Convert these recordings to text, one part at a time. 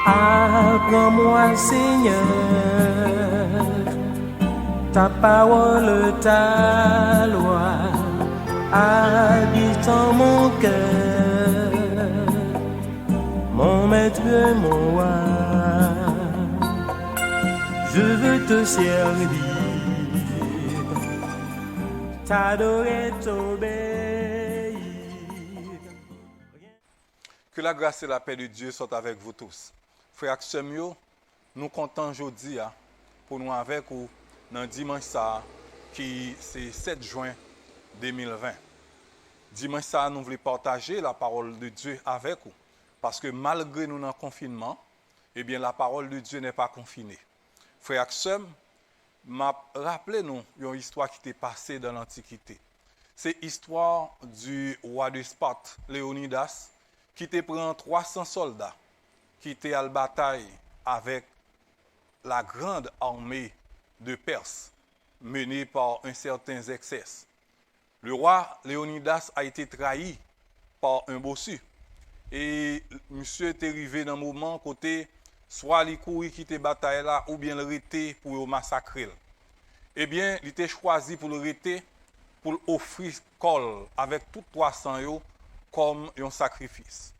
Apprends-moi, Seigneur, ta parole, ta loi, habite en mon cœur, mon maître, mon roi. Je veux te servir, t'adorer, t'obéir. Que la grâce et la paix de Dieu soient avec vous tous. Frères et sœurs, nous comptons aujourd'hui pour nous avec vous dans dimanche ça qui c'est 7 juin 2020. Dimanche ça nous voulons partager la parole de Dieu avec vous parce que malgré nous dans le confinement, eh bien la parole de Dieu n'est pas confinée. Frères et sœurs, m'a rappelé nous une histoire qui était passée dans l'Antiquité. C'est l'histoire du roi de Sparte, Léonidas, qui était pris 300 soldats qui étaient à la bataille avec la grande armée de Perse menée par un certain Xerxès. Le roi Léonidas a été trahi par un bossu. Et monsieur est arrivé dans un moment côté soit il courir quitter bataille là ou bien le rester pour le massacrer. Eh bien, il était choisi pour le rester pour offrir col avec tout 300 yo comme un sacrifice.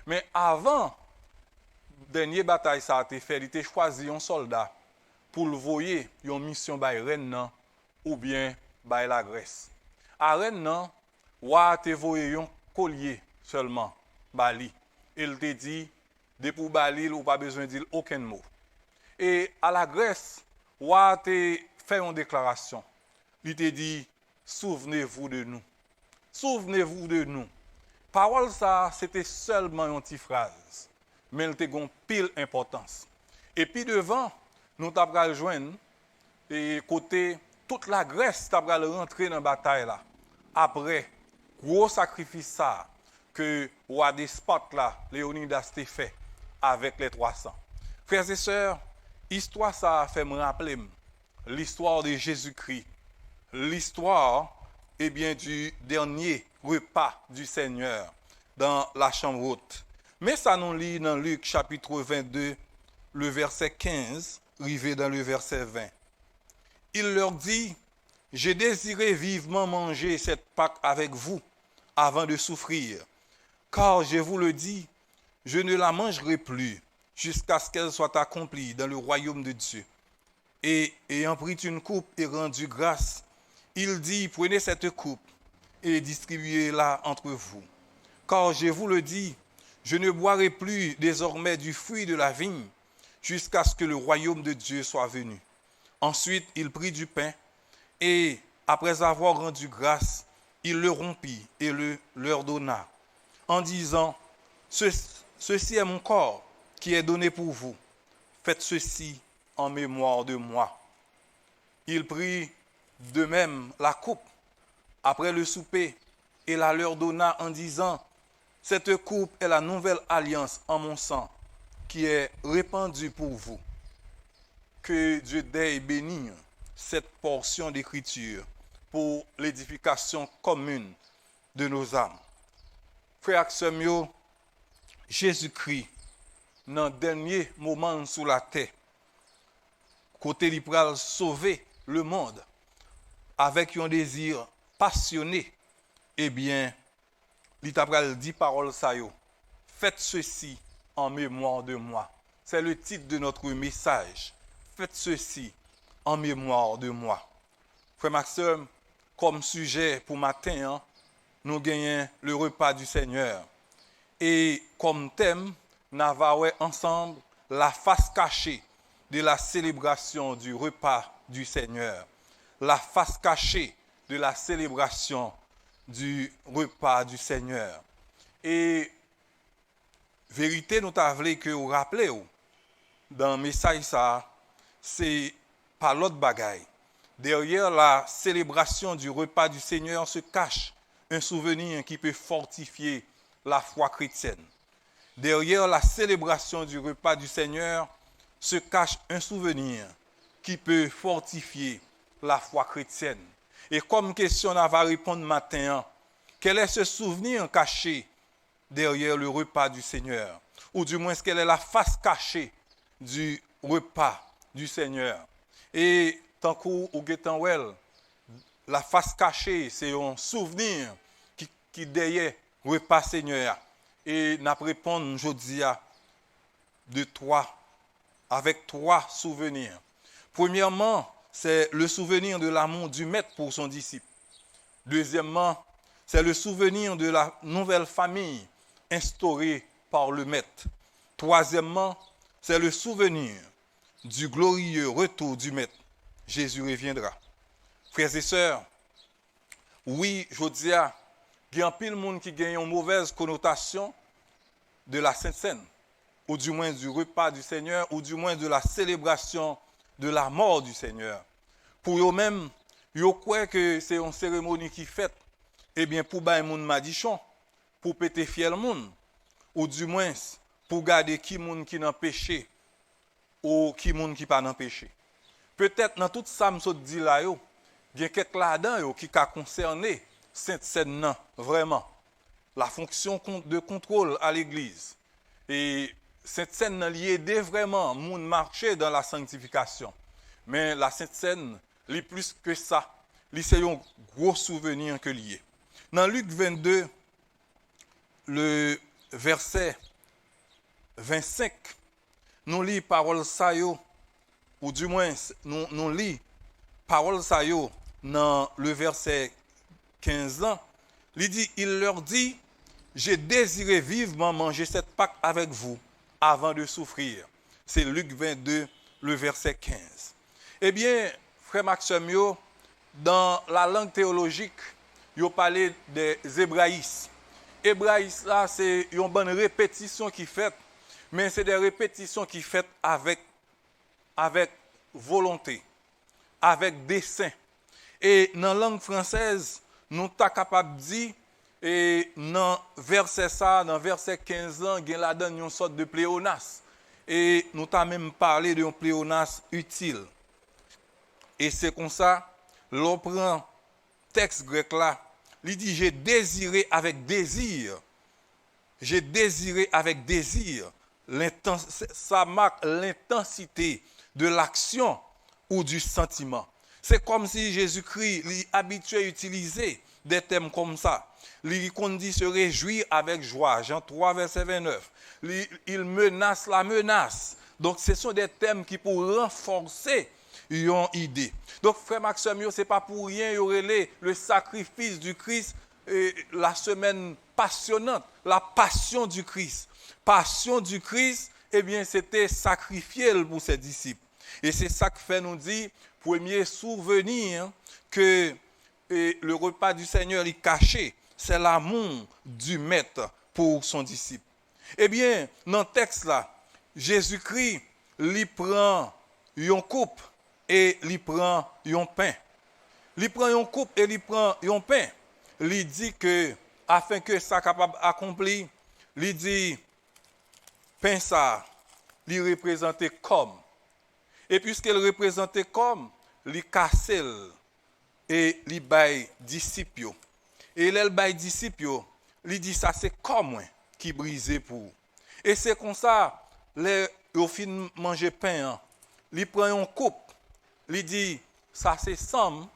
Mais avant dernière bataille ça a été fait, il était choisi un soldat pour le voyer une mission by Rennes ou bien by la Grèce. À Rennes, roi te voyé un collier seulement Bali. Il te dit de pour Bali ou pas besoin de dire aucun mot. Et à la Grèce, roi te fait une déclaration. Il te dit souvenez-vous de nous. Souvenez-vous de nous. Parole ça, c'était seulement une petite phrase, mais elle était pile importance. Et puis devant, nous t'avons joindre et côté toute la Grèce t'avons rentrer dans la bataille là. Après gros sacrifice ça que roi des Sparte là, Léonidas t'a fait avec les 300. Frères et sœurs, histoire ça fait me rappeler l'histoire de Jésus-Christ, l'histoire eh bien du dernier repas du Seigneur dans la chambre haute. Mais ça nous lit dans Luc chapitre 22, le verset 15, arrivé dans le verset 20. Il leur dit, « J'ai désiré vivement manger cette Pâque avec vous avant de souffrir, car je vous le dis, je ne la mangerai plus jusqu'à ce qu'elle soit accomplie dans le royaume de Dieu. » Et ayant pris une coupe et rendu grâce, il dit, « Prenez cette coupe et distribuez-la entre vous. Car je vous le dis, je ne boirai plus désormais du fruit de la vigne jusqu'à ce que le royaume de Dieu soit venu. » Ensuite, il prit du pain et, après avoir rendu grâce, il le rompit et leur donna, en disant, « Ceci est mon corps qui est donné pour vous. Faites ceci en mémoire de moi. » Il prit de même la coupe après le souper et la leur donna en disant, « Cette coupe est la nouvelle alliance en mon sang qui est répandue pour vous. » Que Dieu daigne bénir cette portion d'écriture pour l'édification commune de nos âmes. Frères et sœurs, Jésus-Christ, dans le dernier moment sous la terre, côté il pral sauver le monde avec un désir passionné, eh bien, il t'a dit parole ça yo. Faites ceci en mémoire de moi. C'est le titre de notre message. Faites ceci en mémoire de moi. Frère Maxime, comme sujet pour matin, nous gagnons le repas du Seigneur. Et comme thème, nous avons ensemble la face cachée de la célébration du repas du Seigneur. La face cachée de la célébration du repas du Seigneur. Et vérité, nous t'avons que vous rappelez, dans le message, ça, c'est pas l'autre bagaille. Derrière la célébration du repas du Seigneur se cache un souvenir qui peut fortifier la foi chrétienne. Derrière la célébration du repas du Seigneur se cache un souvenir qui peut fortifier la foi chrétienne. Et comme question, on va répondre matin, quel est ce souvenir caché derrière le repas du Seigneur, ou du moins quelle est la face cachée du repas du Seigneur. Et tant qu'au Getanwell, la face cachée, c'est un souvenir qui derrière le repas Seigneur. Et n'a répondre aujourd'hui de avec trois souvenirs. Premièrement, c'est le souvenir de l'amour du maître pour son disciple. Deuxièmement, c'est le souvenir de la nouvelle famille instaurée par le maître. Troisièmement, c'est le souvenir du glorieux retour du maître. Jésus reviendra. Frères et sœurs, oui, je dis, il y a un pile de monde qui gagne une mauvaise connotation de la Sainte Seine, ou du moins du repas du Seigneur, ou du moins de la célébration de la mort du Seigneur. Pour eux-mêmes, ils croient que c'est une cérémonie qui fait, eh bien, pour bailler moun madichon, pour péter fiel moun, ou du moins pour garder qui moun qui n'a péché, ou qui moun qui pas n'a péché. Peut-être dans tout ça, je dis là, il y a quelques là-dedans qui a concerné Sainte Seine, vraiment. La fonction de contrôle à l'église. Et Sainte Seine lui aidait vraiment moun marcher dans la sanctification. Mais la Sainte Seine, lui plus que ça, lui c'est un gros souvenir que lié. Dans Luc 22, le verset 25, nous lisons parole ça yo, ou du moins nous lisons parole ça yo dans le verset 15 ans. Il leur dit, j'ai désiré vivement manger cette Pâque avec vous avant de souffrir. C'est Luc 22, le verset 15. Eh bien, frère Maxime, dans la langue théologique, il parlé des hébraïsmes. Hébraïsme, là, c'est une bonne répétition qui fait, mais c'est des répétitions qui fait avec volonté, avec dessein. Et dans la langue française, nous sommes capables de dire, et dans verset 15 ans, il y a une sorte de pléonasme. Et nous avons même parlé d'un pléonasme utile. Et c'est comme ça, l'on prend le texte grec là, il dit, j'ai désiré avec désir. J'ai désiré avec désir. Ça marque l'intensité de l'action ou du sentiment. C'est comme si Jésus-Christ est habitué à utiliser des thèmes comme ça. Il dit se réjouir avec joie. Jean 3, verset 29. Il menace la menace. Donc, ce sont des thèmes qui pour renforcer une idée. Donc, frère Maxime, ce n'est pas pour rien, il y aurait le sacrifice du Christ, la semaine passionnante, la passion du Christ. Passion du Christ, eh bien, c'était sacrifié pour ses disciples. Et c'est ça que fait nous dire, premier souvenir que le repas du Seigneur est caché, c'est l'amour du maître pour son disciple. Eh bien, dans le texte là, Jésus-Christ, il prend une coupe et il prend un pain. Il prend une coupe et il prend un pain. Il dit que, afin que ça soit capable d'accomplir, il dit, pain ça, il représentait comme. Et puisqu'il représentait comme, il casse et il baille disciple. Et il baille disciple, il dit ça c'est comme moi qui brisait pour. Et c'est comme ça, au fin de manger pain, il prend une coupe, il dit ça c'est sang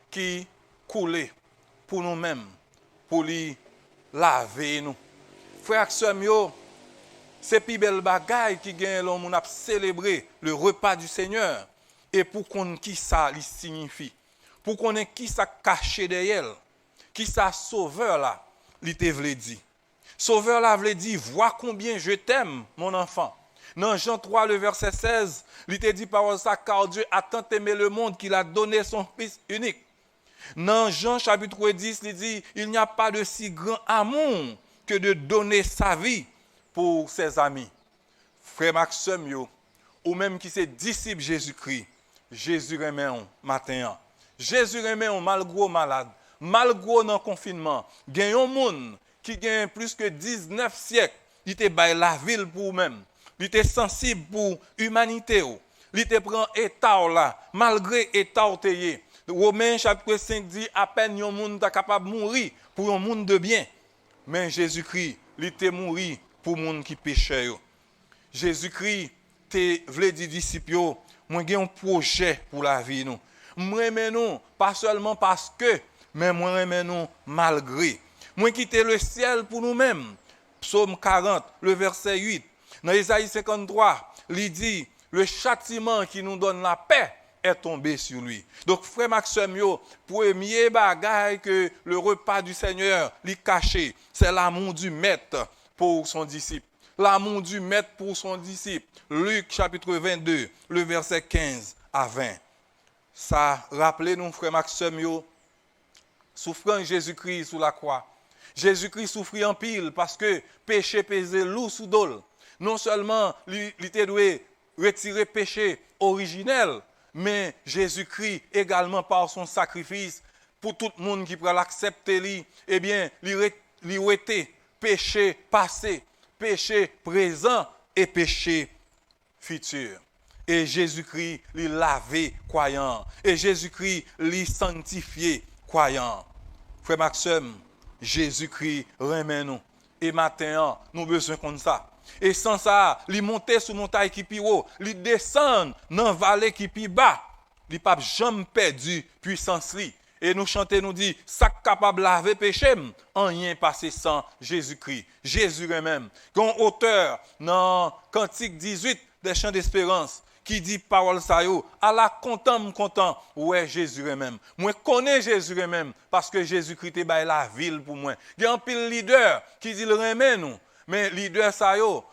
qui coulait pour nous-mêmes, pour lui laver nous. Frère Axel, c'est plus belle bagaille qui gagne l'homme a célébré le repas du Seigneur et pour qu'on qui ça lui signifie, pour qu'on ait qui ça caché derrière, qui ça sauveur là, il te vle dit. Sauveur là vle dit, vois combien je t'aime mon enfant. Dans Jean 3 le verset 16, il te dit par ça car Dieu a tant aimé le monde qu'il a donné son fils unique. Dans Jean chapitre 10, il dit, il n'y a pas de si grand amour que de donner sa vie pour ses amis. Frère Maxime, ou même qui c'est disciple Jésus-Christ, Jésus remet un matin. Jésus remet un malgré malade, malgré dans le confinement. Il y a un monde qui gagne plus que 19 siècles, il te baille la ville pour vous-même. Il était sensible pour l'humanité. Il te prend état là, malgré état où tu es. Romains chapitre 5 dit, à peine un monde est capable de mourir pour un monde de bien. Mais Jésus-Christ il était mort pour les gens qui péchaient. Jésus-Christ te vle di disciples, moi j'ai un projet pour la vie nous. Moi aime nous pas seulement parce que, mais moi aime nous malgré. Moi quitter le ciel pour nous-mêmes. Psaume 40, le verset 8. Dans Isaïe 53, il dit le châtiment qui nous donne la paix est tombé sur lui. Donc frère Maxime yo, premier bagage que le repas du Seigneur lui caché, c'est l'amour du maître pour son disciple. L'amour du maître pour son disciple. Luc chapitre 22, le verset 15 à 20. Ça rappelez-nous, frère Maxime, souffrant Jésus-Christ sous la croix. Jésus-Christ souffrit en pile parce que péché pesait lourd sous dol. Non seulement il était doué retirer péché originel, mais Jésus-Christ également par son sacrifice pour tout le monde qui pourra l'accepter, eh bien, il était péché passé, péché présent et péché futur. Et Jésus-Christ lui lavé croyant. Et Jésus-Christ lui sanctifié croyant. Frère Maxime, Jésus-Christ remet nous. Et maintenant, nous avons besoin comme ça. Et sans ça, il monte sur montagne qui plus haut, il descend dans la vallée qui plus bas. Il n'a pas jamais perdu puissance. Et nous chantons, nous dit, ça capable de laver péché, rien passé sans Jésus-Christ. Jésus lui-même. Quand auteur dans Cantique 18 des Chants d'Espérance, qui dit parole ça yo, Allah content, ouais Jésus lui-même. Moi connais Jésus lui-même parce que Jésus-Christ est bail la ville pour moi. Il y a un pile leader qui dit le remet nous, mais leader ça yo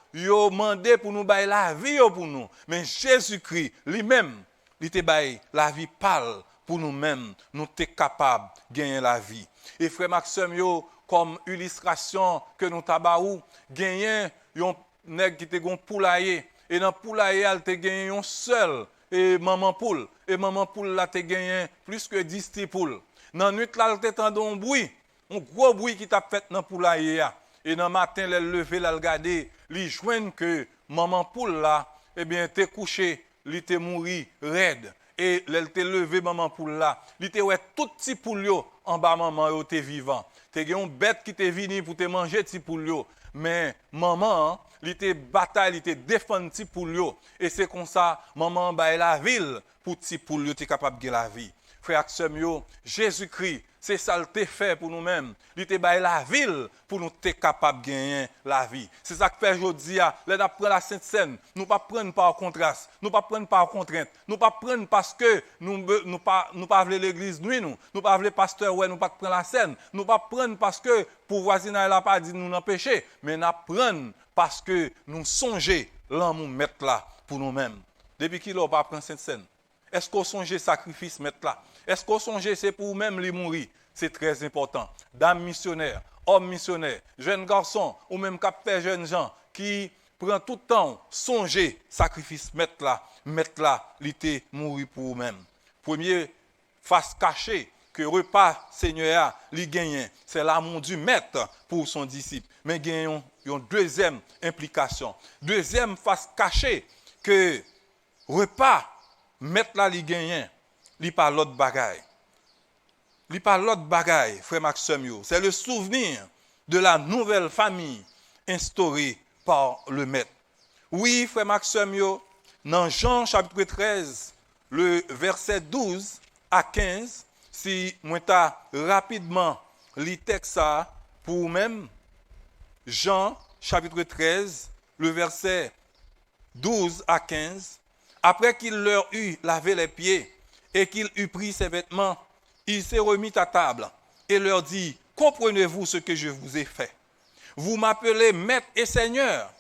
mandé pour nous bail la vie pour nous. Mais Jésus-Christ lui-même, il était bail la vie pâle pour nous-mêmes, nous sommes capables de gagner la vie. Et frère Maxime yo comme illustration que nous tabaou gagner un nèg qui te gon poulailler. Et dans le poulailler, elle te gagné un seul et maman poule. Et maman poule, là, te gagné plus que 10 petits poules. Dans la nuit, là, elle te tendait un gros bruit qui t'a fait dans le poulailler. Et dans le matin, elle levé, elle regardé, elle joigne que maman poule, là, eh bien, te couché, elle te mouru raide. Et elle te levé, maman poule, là, elle te ouais tout petit poule, en bas, maman, yo te vivant. Te gagné une bête qui te vini pour te manger, petit poule, mais maman, il était bataille, il était défendu pour lui. Et c'est comme ça, maman baille la ville pour petit pour lui être capable de la vie. Frère Axemio, Jésus-Christ, c'est ça qu'il fait pour nous-mêmes. Il était baille la ville pour nous être capable de gagner la vie. C'est ça que fait aujourd'hui, là, nous prenons la Sainte Seine, nous ne pas prendre par contraste, nous pas prendre par contrainte, nous pas prendre parce que nous pas l'église nous pas le pasteur ouais nous pas prendre la scène, nous pas prendre parce que pour voisinage là pas dit nous empêcher, mais nous prendre parce que nous songeons l'amour mettre là pour nous-mêmes. Depuis qu'il n'a pas pris cette scène, est-ce qu'on songe sacrifice mettre là? Est-ce qu'on songe c'est pour nous-mêmes les mourir? C'est très important. Dame missionnaire, homme missionnaire, jeune garçon ou même cap fait jeunes gens qui prend tout le temps songer sacrifice mettre là, l'été mourir pour vous-même. Premier face cachée que repas Seigneur li gagne, c'est l'amour du maître pour son disciple. Mais gagnons une deuxième implication. Deuxième face cachée que repas maître là li gagne, li pas l'autre bagaille. Li pas l'autre bagaille, frère Maxime, c'est le souvenir de la nouvelle famille instaurée par le maître. Oui, frère Maxime, dans Jean chapitre 13, le verset 12 à 15, si moi ta rapidement li texte ça pour vous-même, Jean chapitre 13, le verset 12 à 15, après qu'il leur eut lavé les pieds et qu'il eut pris ses vêtements, il s'est remis à table et leur dit, comprenez-vous ce que je vous ai fait? Vous m'appelez maître et seigneur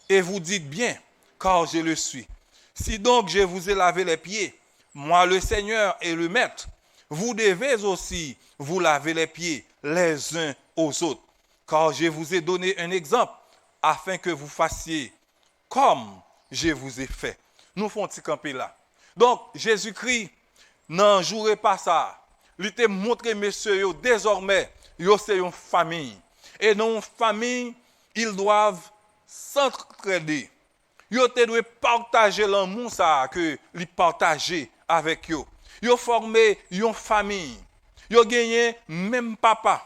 et vous dites bien, car je le suis. Si donc je vous ai lavé les pieds, moi le seigneur et le maître, vous devez aussi vous laver les pieds les uns aux autres, car je vous ai donné un exemple afin que vous fassiez comme je vous ai fait. Nous faisons petit camper là. Donc, Jésus-Christ n'en jouerait pas ça. Il t'a montré, messieurs, désormais, c'est une famille. Et dans une famille, ils doivent s'entraider. Ils doivent partager l'amour que ils partagent avec eux. Ils ont formé une famille. Ils ont gagné même papa.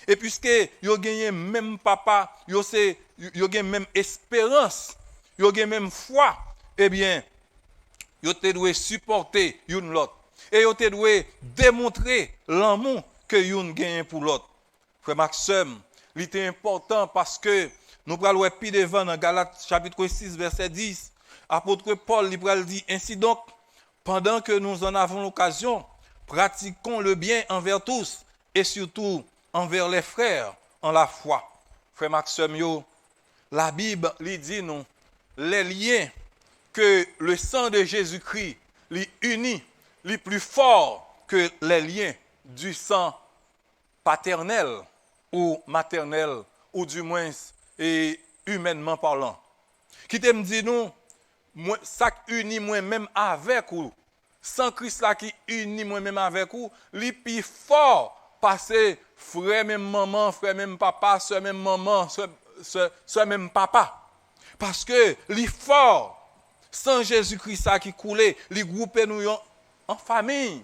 Et puisque yo gagné même papa, yo gagné même espérance, yo gagné même foi, eh bien, yo te doit supporter une l'autre. Et yo te doit démontrer l'amour que yon gagne pour l'autre. Frère Maxime, il était important parce que nous prenons plus devant dans Galates chapitre 6 verset 10. Apôtre Paul il dit ainsi donc, pendant que nous en avons l'occasion, pratiquons le bien envers tous et surtout envers les frères en la foi. Frère Maxime, la Bible lui dit nous les liens que le sang de Jésus-Christ les unit, les plus forts que les liens du sang paternel ou maternel, ou du moins et humainement parlant. Qui te me dit nous, ça unit moi-même avec vous, sans Christ là qui unit moi-même avec vous, les plus fort passer frère même maman, frère même papa, soeur même maman, soeur même papa. Parce que les forts, sans Jésus-Christ ça qui coulait, les groupés nous en famille.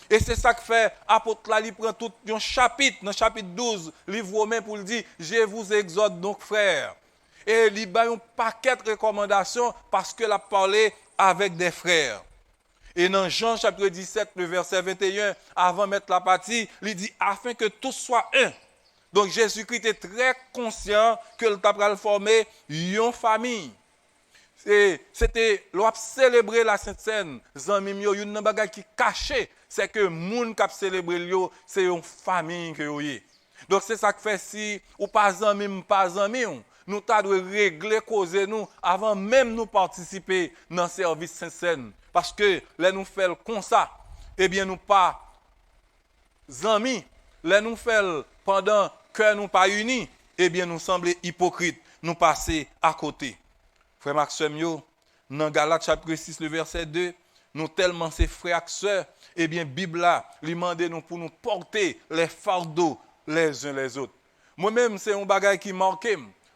Et c'est ça que fait apôtre là, il prend tout un chapitre, dans le chapitre 12, livre Romain pour le dire, je vous exhorte donc frères. Et il a un paquet de recommandations parce qu'il a parlé avec des frères. Et dans Jean chapitre 17, le verset 21, avant de mettre la partie, il dit afin que tous soient un. Donc Jésus-Christ est très conscient que le t'a formé une famille. C'était l'on célébrer la Sainte Seine, zanmi yo, une bagage qui caché, c'est que moun qui célébrer yo, c'est une famille que yo yé. Donc c'est ça que fait si ou pas zanmi, pas zanmi, nous t'a doit régler causer nous avant même nous participer dans le service Sainte Seine parce que là nous fait comme ça, eh bien nous pas zanmi, là nous fait pendant que nous pas unis, eh bien nous semblons hypocrites, nous passer à côté. Frère Maxime, dans Galates chapitre 6, le verset 2, nous tellement ces frères et sœurs, eh bien, Bible là, lui demande nous pour nous porter les fardeaux les uns les autres. Moi-même, c'est un bagage qui marque.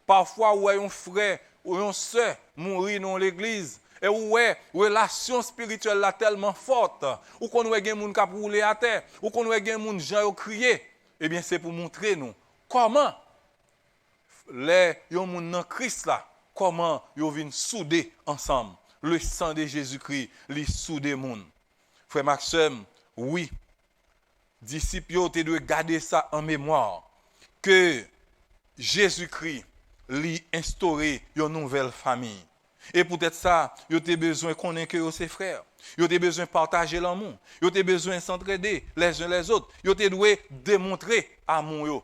Parfois, où un frère ou une sœur mourir dans l'église, et où relation spirituelle là tellement forte, ou qu'on voit des gens qui roulent à terre, ou qu'on voit des gens qui crier, eh bien, c'est pour montrer nous comment les gens dans Christ là, comment ils viennent souder ensemble. Le sang de Jésus-Christ, les souder moun. Frère Maxime, oui, disciples, tu dois garder ça en mémoire, que Jésus-Christ lui instauré une nouvelle famille. Et peut-être ça, vous avez besoin de connaître que ses frères. Vous avez besoin de partager l'amour. Vous avez besoin de s'entraider les uns les autres. Vous avez démontrer l'amour.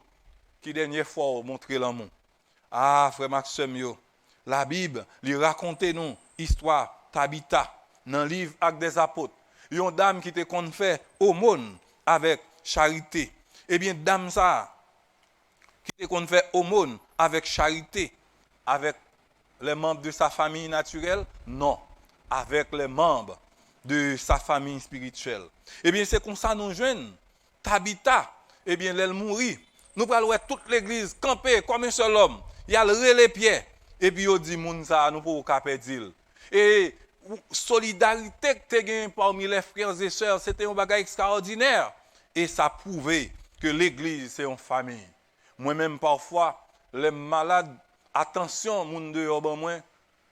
Qui dernière fois montrer l'amour. Ah, frère Maxime, la Bible, lui raconte nous histoire Tabitha dans le livre Actes des Apôtres. Une dame qui te qu'on fait aumône avec charité. Eh bien, dame ça, qui te qu'on fait aumône avec charité, avec les membres de sa famille naturelle? Non, avec les membres de sa famille spirituelle. Eh bien, c'est comme ça nous jeunes. Tabitha, eh bien, elle mourit. Nous parlons toute l'église camper comme un seul homme. Il y a le les pieds. Et puis, il dit, moun ça, nous pouvons pas perdre. Et solidarité que tu as parmi les frères et sœurs, c'était un bagage extraordinaire. Et ça prouvait que l'église, c'est une famille. Moi-même, parfois, les malades, attention, moun dehors, ben moi,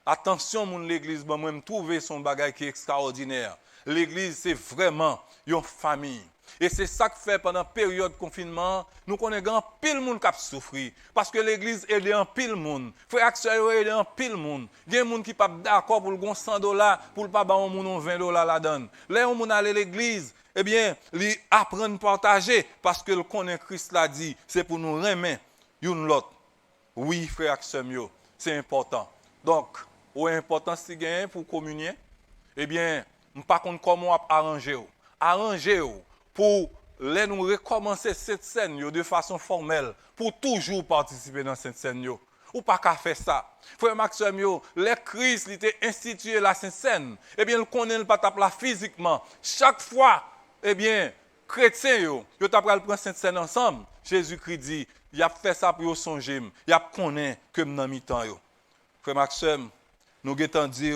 attention, moun l'église, ben moi, me trouver son bagage qui est extraordinaire. L'église, c'est vraiment une famille. Et c'est ça que fait pendant la période de confinement, nous connaissons un pile monde qui a souffert. Parce que l'église aide un pile monde. Frère Axel aide un pile monde. Il y a des gens qui ne sont pas d'accord pour le $100, pour le pas $20 là-dedans. Là, on va aller à l'église, eh bien, ils apprennent à partager. Parce que le connaît Christ l'a dit, c'est pour nous remettre une l'autre. Oui, frère Axel, c'est important. Donc, c'est important si gagne pour communier. Eh bien, je ne sais pas comment arranger. Arranger pour nous recommencer cette scène de façon formelle, pour toujours participer dans cette scène. Ou pas qu'à faire ça. Frère Maxime, les Christ il était institué la Sainte Seine. Eh bien, il connaît le pas là physiquement. Chaque fois, eh bien, chrétiens, ils prennent Sainte Seine ensemble. Jésus-Christ dit, il a fait ça pour songer, il a connaît que dans mi-temps. Frère Maxime, nous avons dit,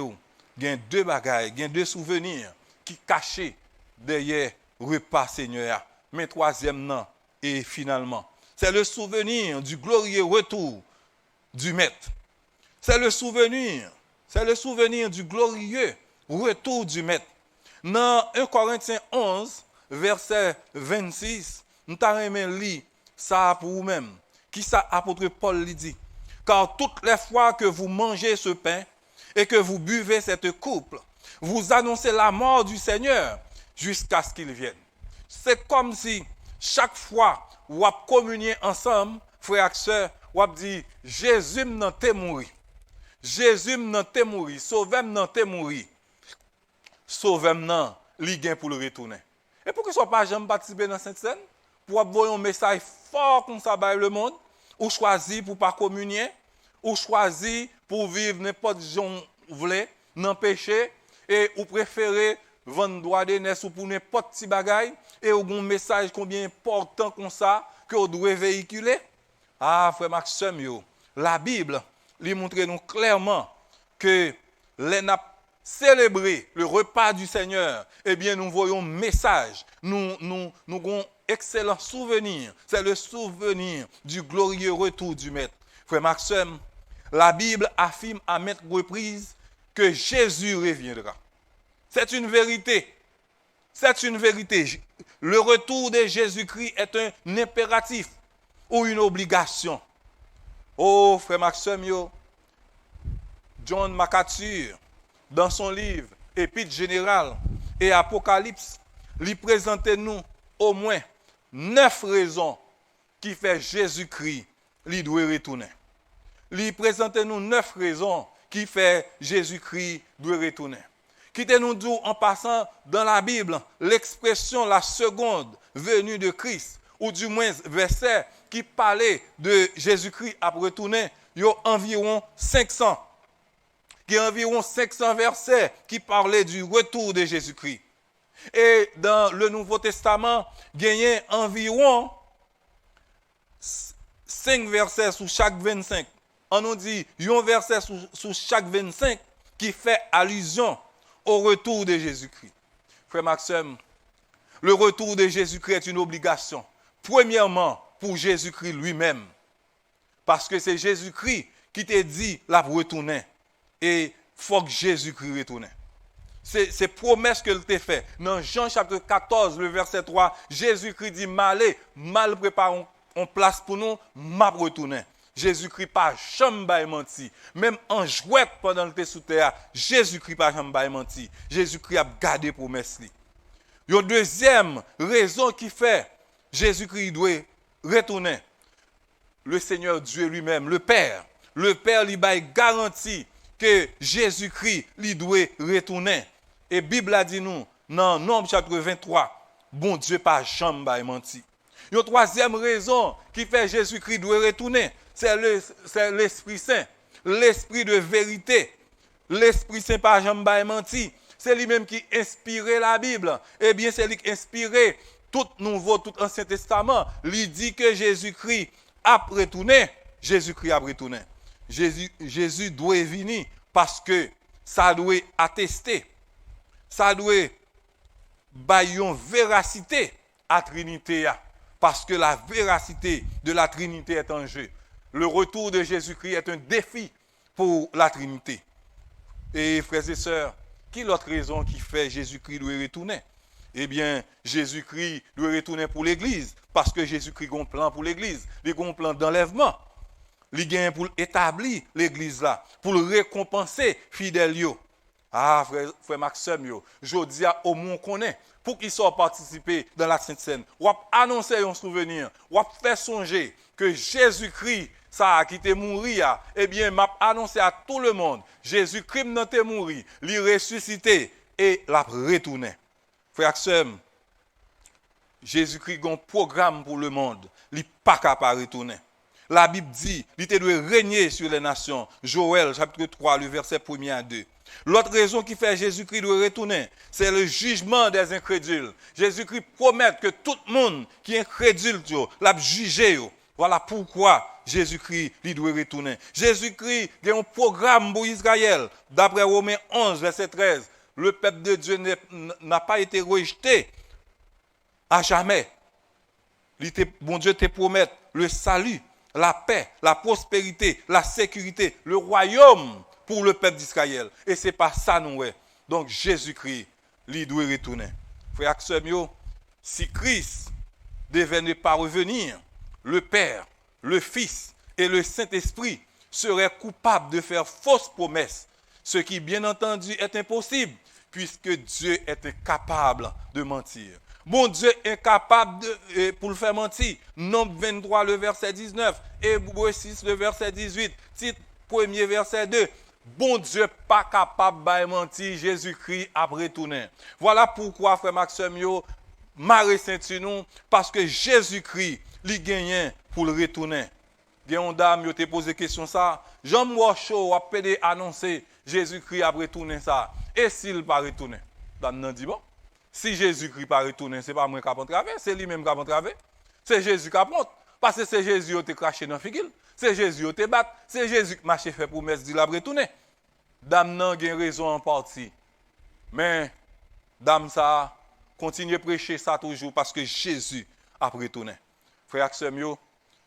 il y a deux bagailles, il y a deux souvenirs qui cachés derrière repas Seigneur. Mais troisième non, et finalement, C'est le souvenir du glorieux retour du Maître. C'est le souvenir du glorieux retour du Maître. Dans 1 Corinthiens 11, verset 26, nous t'avons lire ça pour vous-même. Qui ça, apôtre Paul lui dit? Car toutes les fois que vous mangez ce pain et que vous buvez cette coupe, vous annoncez la mort du Seigneur jusqu'à ce qu'il vienne. C'est comme si chaque fois vous communiez ensemble, frères et sœurs, vous dites Jésus n'a pas mouru. Jésus n'a pas mouru. Sauvez-moi n'a pas mouru. Sauvez-moi li gen pour le retourner. Et pour que ce soit pas jamais participer dans cette scène, pour avoir un message fort comme ça dans le monde, ou choisir pour pas communier, ou choisir pour vivre n'importe gens voulez, dans péché, et ou préférer vendre droit d'aînesse ou pour n'importe petit bagaille, et ou un message combien important comme ça, que vous devez véhiculer. Ah, frère Maxime, la Bible, lui montre nous clairement que les n'a célébrer le repas du Seigneur, eh bien, nous voyons un message. Nous avons excellent souvenir. C'est le souvenir du glorieux retour du Maître. Frère Maxime, la Bible affirme à maintes reprises que Jésus reviendra. C'est une vérité. C'est une vérité. Le retour de Jésus-Christ est un impératif ou une obligation. Oh, frère Maxime, John MacArthur, dans son livre Épître générale et Apocalypse, lui présentait nous au moins 9 raisons qui fait Jésus-Christ lui doit retourner. Lui présentait nous 9 raisons qui fait Jésus-Christ doit retourner. Quittez-nous d'où en passant dans la Bible l'expression la seconde venue de Christ, ou du moins verset qui parlait de Jésus-Christ à retourner, il y a environ 500. Il y a environ 500 versets qui parlaient du retour de Jésus-Christ. Et dans le Nouveau Testament, il y a environ 5 versets sous chaque 25. On nous dit, il y a un verset sous chaque 25 qui fait allusion au retour de Jésus-Christ. Frère Maxime, le retour de Jésus-Christ est une obligation. Premièrement, pour Jésus-Christ lui-même. Parce que c'est Jésus-Christ qui t'a dit la retourner. Et il faut que Jésus-Christ retourne. C'est promesse que t'a fait. Dans Jean chapitre 14, le verset 3, Jésus-Christ dit, mal prépare en place pour nous, m'a retourné. Jésus-Christ pas jamais menti. Même en jouet pendant le sous terre, Jésus-Christ pas jamais menti. Jésus-Christ a gardé promesse. Il y a une deuxième raison qui fait Jésus-Christ doit retourner. Le Seigneur Dieu lui-même, le Père. Le Père lui a garanti que Jésus-Christ lui doit retourner. Et la Bible a dit nous, dans Nombre chapitre 23, bon Dieu pas jamais menti. Une troisième raison qui fait Jésus-Christ doit retourner, c'est l'Esprit Saint, l'Esprit de vérité. L'Esprit Saint pas jamais menti. C'est lui-même qui inspirait la Bible. Eh bien, c'est lui qui inspirait tout Nouveau, tout Ancien Testament. Il dit que Jésus-Christ a retourné. Jésus-Christ a retourné. Jésus doit venir parce que ça doit attester, ça doit bailler une véracité à Trinité, parce que la véracité de la Trinité est en jeu. Le retour de Jésus-Christ est un défi pour la Trinité. Et frères et sœurs, quelle autre raison qui fait Jésus-Christ doit retourner? Eh bien, Jésus-Christ doit retourner pour l'Église, parce que Jésus-Christ a un plan pour l'Église, il a un plan d'enlèvement. Il gagne pour établir l'église là, pour récompenser fidèles yo. Ah, frère Maxime yo, je dis au monde connaît pour qu'ils soient participer dans la Sainte Seine. Ou annoncer un souvenir, ou faire songer que Jésus-Christ ça qui était mort, eh bien m'a annoncé à tout le monde, Jésus-Christ n'a pas mort, il ressuscité et l'a retourné. Frère Maxime, Jésus-Christ a un programme pour le monde, il n'est pas capable de retourner. La Bible dit, il doit régner sur les nations. Joël, chapitre 3, le verset 1er à 2. L'autre raison qui fait Jésus-Christ doit retourner, c'est le jugement des incrédules. Jésus-Christ promet que tout le monde qui est incrédule, l'a jugé. Voilà pourquoi Jésus-Christ doit retourner. Jésus-Christ a un programme pour Israël. D'après Romains 11, verset 13, le peuple de Dieu n'a pas été rejeté à jamais. Bon Dieu te promet le salut, la paix, la prospérité, la sécurité, le royaume pour le peuple d'Israël. Et c'est pas ça nous est. Donc Jésus-Christ, lui doit retourner. Frère Axemio, si Christ devait ne pas revenir, le Père, le Fils et le Saint-Esprit seraient coupables de faire fausses promesses, ce qui bien entendu est impossible, puisque Dieu est incapable de mentir. Bon Dieu est incapable pour le faire mentir. Nombre 23, le verset 19, Hébreux 6, le verset 18, titre 1er, verset 2. Bon Dieu pas capable de mentir, Jésus-Christ a retourné. Voilà pourquoi, frère Maxime, Marie Saint-Tunon, parce que Jésus-Christ, lui gagne pour le retourner. Il y a une dame qui t'a posé question ça. Jean Mouacho a pédé annoncer Jésus-Christ a retourné ça. Et s'il pas retourné? Dame nan dit bon. Si Jésus-Christ pas retourné, c'est pas moi qui a entravé, c'est lui-même qui a entravé. C'est Jésus qui a monté. Parce que c'est Jésus qui a craché dans la figure. C'est Jésus qui a battu. C'est Jésus qui m'a fait promesse d'il a retourné. Dame nan gen raison en partie. Mais dame ça continue à prêcher ça toujours parce que Jésus a retourné. Frère Axemio,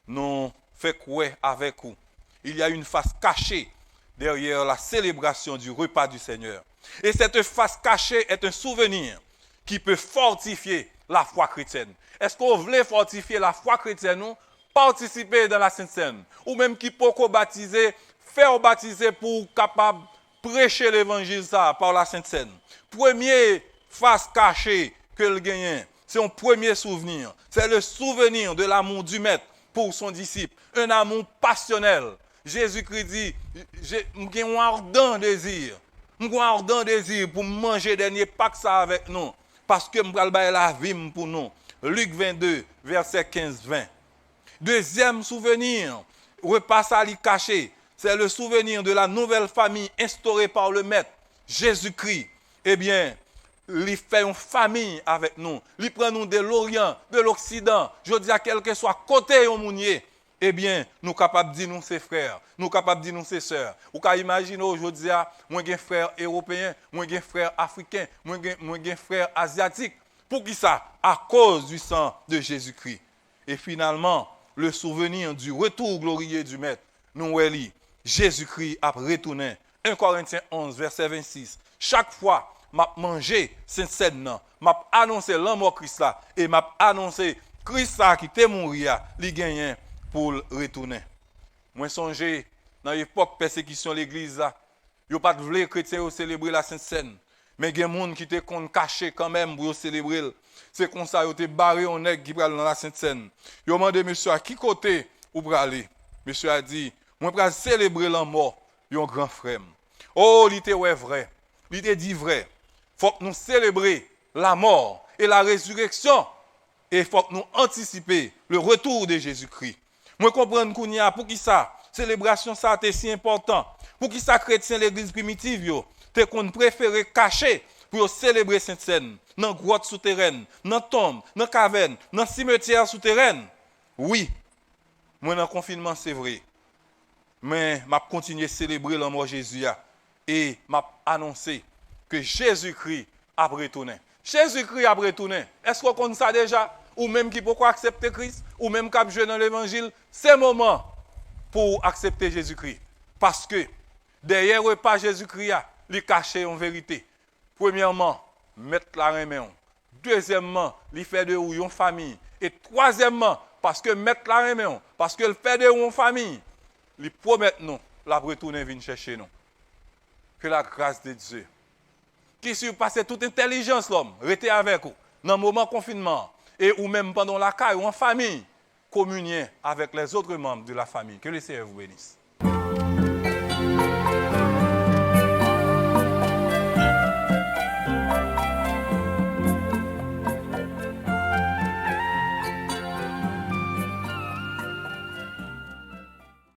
nous fait quoi avec vous? Il y a une face cachée derrière la célébration du repas du Seigneur. Et cette face cachée est un souvenir qui peut fortifier la foi chrétienne. Est-ce qu'on voulait fortifier la foi chrétienne ou participer dans la Sainte Seine? Ou même qui peut baptiser, faire baptiser pour capable prêcher l'évangile ça par la Sainte Seine. Premier face cachée que le gagne, c'est un premier souvenir. C'est le souvenir de l'amour du Maître pour son disciple. Un amour passionnel. Jésus-Christ dit, j'ai un ardent désir. J'ai un ardent désir pour manger dernier Pâques ça avec nous. Parce que je vais la vie pour nous. Luc 22, verset 15-20. Deuxième souvenir, repas ça li caché. C'est le souvenir de la nouvelle famille instaurée par le Maître, Jésus-Christ. Eh bien, il fait une famille avec nous. Il prend nous de l'Orient, de l'Occident. Je dis à quel que soit côté au mounier. Eh bien, nous sommes capables de dire nous ses frères, nous sommes capables de dire nous ses sœurs. Vous pouvez imaginer aujourd'hui, moi j'ai un frère européen, moi j'ai un frère africain, moi j'ai un frère asiatique. Pour qui ça? À cause du sang de Jésus-Christ. Et finalement, le souvenir du retour glorieux du Maître, nous voyons, Jésus-Christ a retourné. 1 Corinthiens 11, verset 26. Chaque fois, m'a mangé cette scène, m'a annoncé l'amour Christ là, et m'a annoncé Christ là qui t'est mort, il gagne pour retourner. Moi songe dans l'époque persécution l'église là, yo pas voulu chrétien célébrer la Sainte Seine, mais il y a des gens qui te kon caché quand même pour célébrer. C'est comme ça yo te barré on nèg qui pral dans la Sainte Seine. Yo demandé monsieur à qui côté ou aller. Monsieur a dit, moi pral célébrer la mort yon grand frère. Oh, il était vrai. Il était dit vrai. Faut que nous célébrer la mort et la résurrection et faut que nous anticiper le retour de Jésus-Christ. Moi comprendre qu'on y a pour qui ça célébration ça était si important. Pour qui ça chrétien l'église primitive yo, te qu'on préférait cacher pour célébrer Sainte Seine dans grotte souterraine, dans tombe, dans caverne, dans cimetière souterraine. Oui. Moi dans confinement c'est vrai. Mais m'a continuer à célébrer la mort de Jésus et m'a annoncé que Jésus-Christ a retourné. Jésus-Christ a retourné. Est-ce qu'on connaît ça déjà? Ou même qui peut accepter Christ? Ou même qui a joué dans l'évangile? C'est le moment pour accepter Jésus-Christ. Parce que derrière le repas Jésus-Christ, il est caché en vérité. Premièrement, mettre la main. Deuxièmement, il fait de vous une famille. Et troisièmement, parce que mettre la main, parce que le fait de vous une famille, il promet nous, la retourner venir chercher nous. Que la grâce de Dieu, qui surpasse toute intelligence, l'homme, restez avec vous, dans le moment de confinement, et ou même pendant la caille ou en famille, communier avec les autres membres de la famille. Que le Seigneur vous bénisse.